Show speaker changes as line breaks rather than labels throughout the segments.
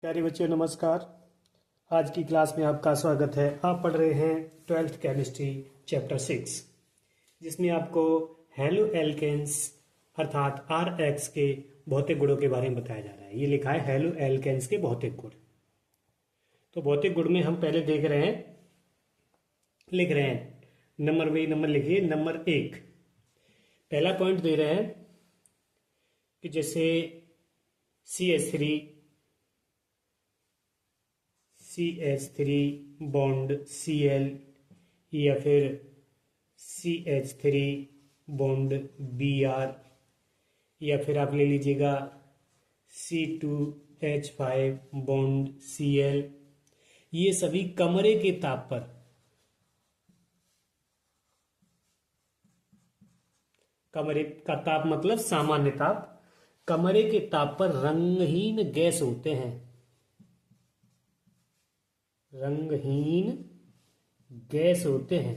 प्यारे बच्चों नमस्कार। आज की क्लास में आपका स्वागत है। आप पढ़ रहे हैं 12th केमिस्ट्री चैप्टर 6, जिसमें आपको हेलो एल्केन्स अर्थात आर एक्स के भौतिक गुणों के बारे में बताया जा रहा है। ये लिखा है हेलो एल्केन्स के भौतिक गुण। तो भौतिक गुण में हम पहले लिख रहे हैं नंबर लिखिए। नंबर 1 पहला पॉइंट दे रहे हैं कि जैसे CH3 बॉन्ड Cl या फिर CH3 बॉन्ड Br या फिर आप ले लीजिएगा C2H5 बॉन्ड Cl। ये सभी कमरे के ताप पर कमरे का ताप मतलब सामान्य ताप, कमरे के ताप पर रंगहीन गैस होते हैं। रंगहीन गैस होते हैं।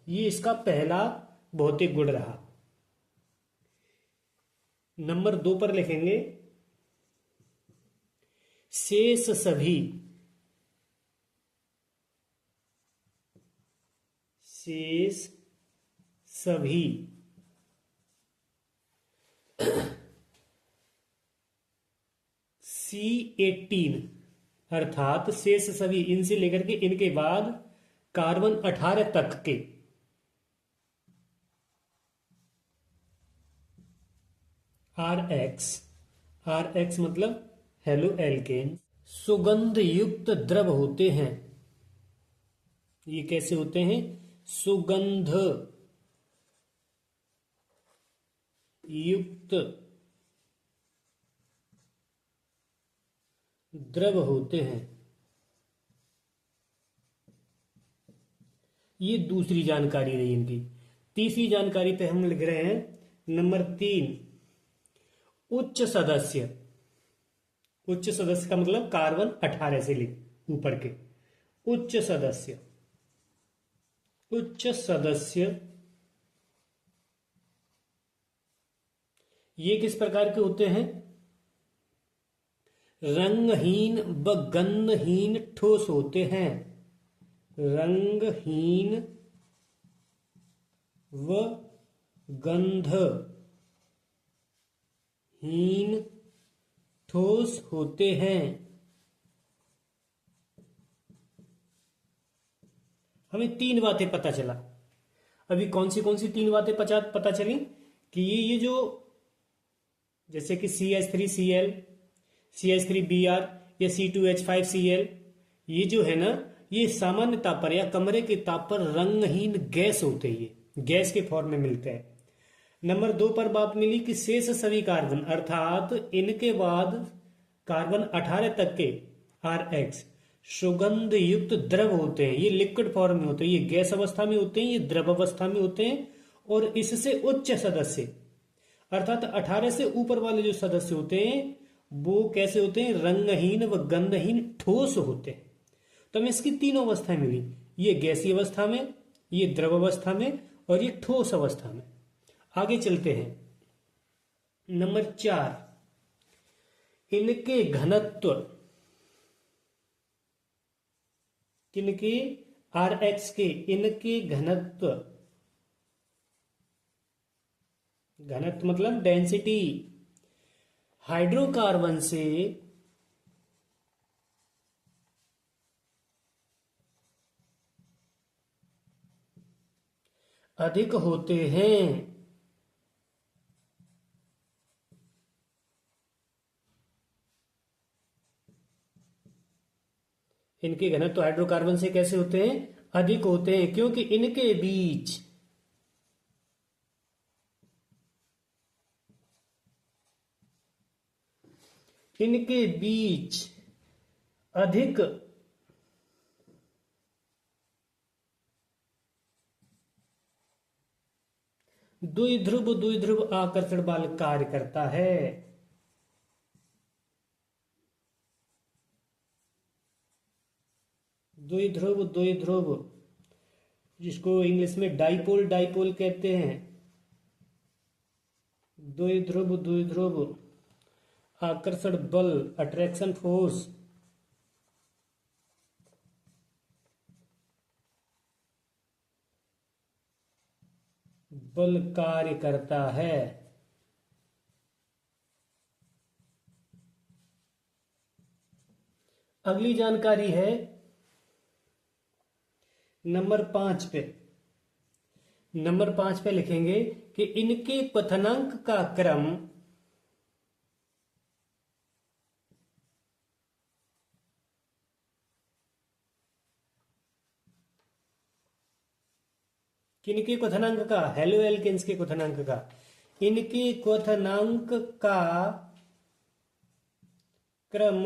ये इसका पहला भौतिक गुण रहा। नंबर 2 पर लिखेंगे शेष सभी C18 अर्थात शेष सभी इनसे लेकर के इनके बाद कार्बन 18 तक के आर एक्स मतलब हेलो एल्केन सुगंध युक्त द्रव होते हैं। ये कैसे होते हैं? सुगंध युक्त द्रव होते हैं। ये दूसरी जानकारी रही इनकी। तीसरी जानकारी पे हम लिख रहे हैं नंबर 3 उच्च सदस्य का मतलब कार्बन 18 से ऊपर के उच्च सदस्य ये किस प्रकार के होते हैं? रंगहीन व गंधहीन ठोस होते हैं। रंगहीन व गंधहीन ठोस होते हैं। हमें 3 बातें पता चला। अभी कौन सी 3 बातें पता चली कि ये जो जैसे कि CH3Cl, CH3Br या C2H5Cl, ये जो है ना, ये सामान्य ताप पर या कमरे के ताप पर रंगहीन गैस होते हैं। ये गैस के फॉर्म में मिलते हैं। नंबर 2 पर बात मिली कि शेष सभी कार्बन अर्थात इनके बाद कार्बन 18 तक के RX सुगंध युक्त द्रव होते हैं। ये लिक्विड फॉर्म में होते हैं, ये गैस अवस्था में होते हैं, ये द्रव अवस्था में होते हैं। और इससे उच्च सदस्य अर्थात 18 से ऊपर वाले जो सदस्य होते हैं वो कैसे होते हैं? रंगहीन व गंधहीन ठोस होते हैं। तो हमें इसकी 3 अवस्थाएं मिली, ये गैसीय अवस्था में, ये द्रव अवस्था में और ये ठोस अवस्था में। आगे चलते हैं। नंबर 4 इनके घनत्व, किनके? RX के। इनके घनत्व मतलब डेंसिटी हाइड्रोकार्बन से अधिक होते हैं। इनके घनत्व हाइड्रोकार्बन से कैसे होते हैं? अधिक होते हैं, क्योंकि इनके बीच अधिक द्विध्रुव आकर्षण बल कार्य करता है। द्विध्रुव जिसको इंग्लिश में डाइपोल कहते हैं। द्विध्रुव आकर्षण बल, अट्रैक्शन फोर्स, बल कार्य करता है। अगली जानकारी है नंबर 5 पे। नंबर 5 पे लिखेंगे कि इनके क्वथनांक का क्रम किनके क्वथनांक का, हेलो एल्केन्स के क्वथनांक का, इनके क्वथनांक का क्रम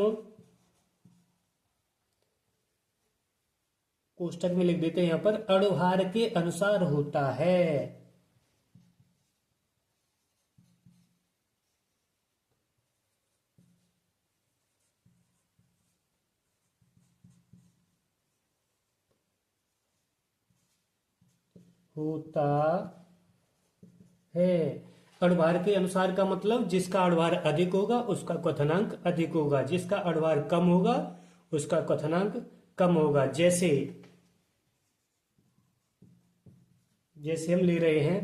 कोष्टक में लिख देते हैं यहां पर, अणुभार के अनुसार होता है। होता है। अणुभार के अनुसार का मतलब जिसका अणुभार अधिक होगा उसका क्वथनांक अधिक होगा, जिसका अणुभार कम होगा उसका क्वथनांक कम होगा। जैसे जैसे हम ले रहे हैं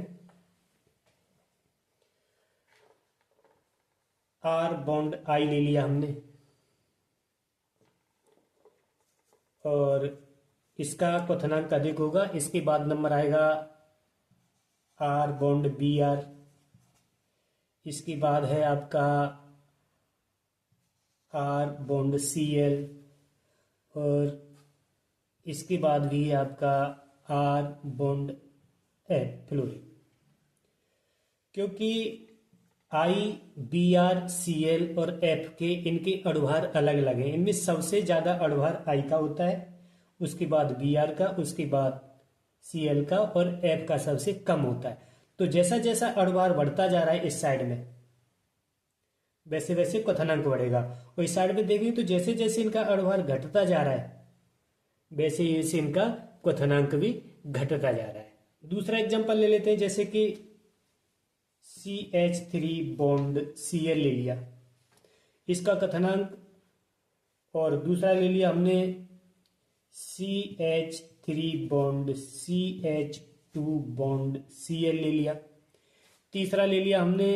आर बॉन्ड आई ले लिया हमने, और इसका क्वथनांक अधिक होगा। इसके बाद नंबर आएगा आर बॉन्ड बी आर, इसके बाद है आपका आर बॉन्ड सी एल, और इसके बाद भी है आपका आर बॉन्ड एफ फ्लोरीन। क्योंकि आई बी आर सी एल और एफ के इनके अणुभार अलग अलग हैं, इनमें सबसे ज्यादा अणुभार आई का होता है, उसके बाद बी आर का, उसके बाद सी एल का, और एफ का सबसे कम होता है। तो जैसा जैसा अणुभार बढ़ता जा रहा है इस साइड में, वैसे वैसे क्वथनांक बढ़ेगा। और इस साइड में देखेंगे तो जैसे जैसे इनका अणुभार घटता जा रहा है वैसे वैसे इनका क्वथनांक भी घटता जा रहा है। दूसरा एग्जांपल ले लेते हैं, जैसे कि CH3 बॉन्ड Cl ले लिया, इसका क्वथनांक, और दूसरा ले लिया हमने CH3 bond CH2 bond Cl ले लिया, तीसरा ले लिया हमने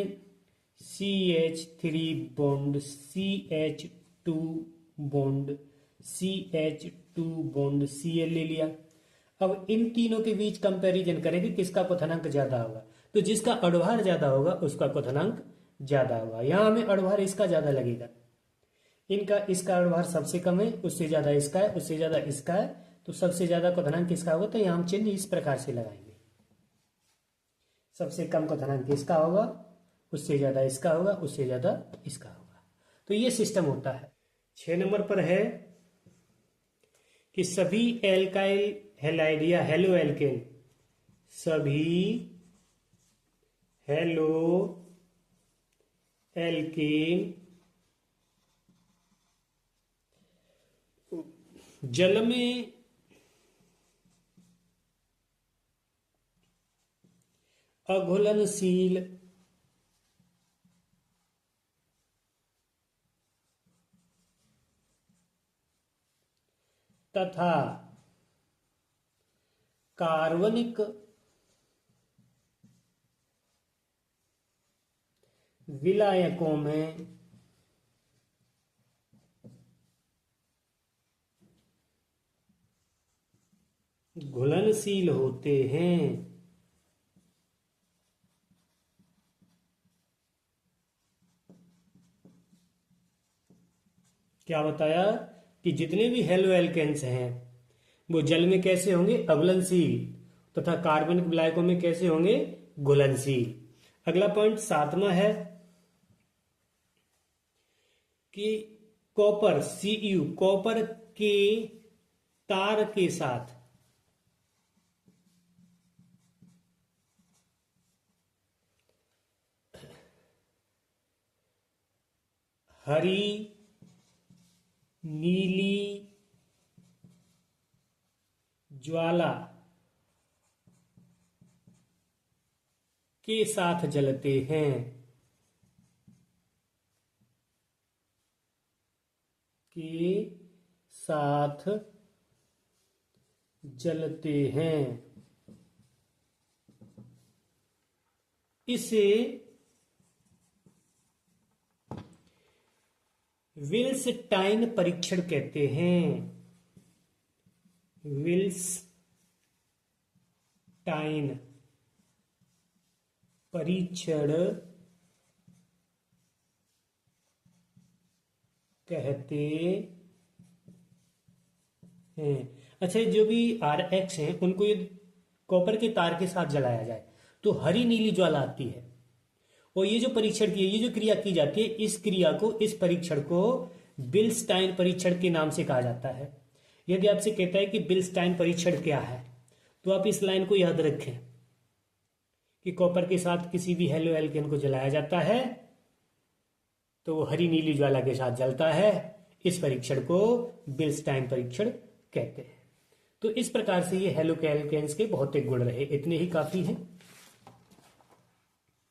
CH3 bond CH2 bond CH2 bond Cl ले लिया। अब इन तीनों के बीच कंपैरिजन करेंगे किसका क्वथनांक ज्यादा होगा, तो जिसका अणुभार ज्यादा होगा उसका क्वथनांक ज्यादा होगा। यहां हमें अणुभार इसका ज्यादा लगेगा, इनका इसका अणुभार सबसे कम है, उससे ज्यादा इसका है, उससे ज्यादा इसका है, तो सबसे ज्यादा क्वथनांक किसका होगा, तो यहां हम चिन्ह इस प्रकार से लगाएंगे, सबसे कम क्वथनांक इसका होगा, उससे ज्यादा इसका होगा, उससे ज्यादा इसका होगा। तो ये सिस्टम होता है। 6 नंबर पर है कि सभी एल्काइल हैलाइड या हेलो एल्केन, सभी हेलो एल्केन जल में अघुलनशील तथा कार्बनिक विलायकों में घुलनशील होते हैं। क्या बताया कि जितने भी हेलो एल्केन्स हैं वो जल में कैसे होंगे, अघुलनशील, तथा कार्बनिक विलायकों में कैसे होंगे, घुलनशील। अगला पॉइंट 7वां है कि कॉपर Cu, कॉपर के तार के साथ हरी, नीली ज्वाला के साथ जलते हैं। के साथ जलते हैं। इसे विल्सटाइन परीक्षण कहते हैं। विल्सटाइन परीक्षण कहते हैं। अच्छा, जो भी RX हैं उनको ये कॉपर के तार के साथ जलाया जाए तो हरी नीली ज्वाला आती है। और ये जो परीक्षण की ये जो क्रिया की जाती है, इस क्रिया को, इस परीक्षण को विल्सटाइन परीक्षण के नाम से कहा जाता है। यदि आपसे कहता है कि विल्सटाइन परीक्षण क्या है, तो आप इस लाइन को याद रखें कि कॉपर के साथ किसी भी हेलो एल्केन को जलाया जाता है तो वो हरी नीली ज्वाला के साथ जलता है। इस परीक्षण को विल्सटाइन परीक्षण कहते हैं। तो इस प्रकार से ये हेलो एल्केन्स के बहुत गुण रहे, इतने ही काफी हैं।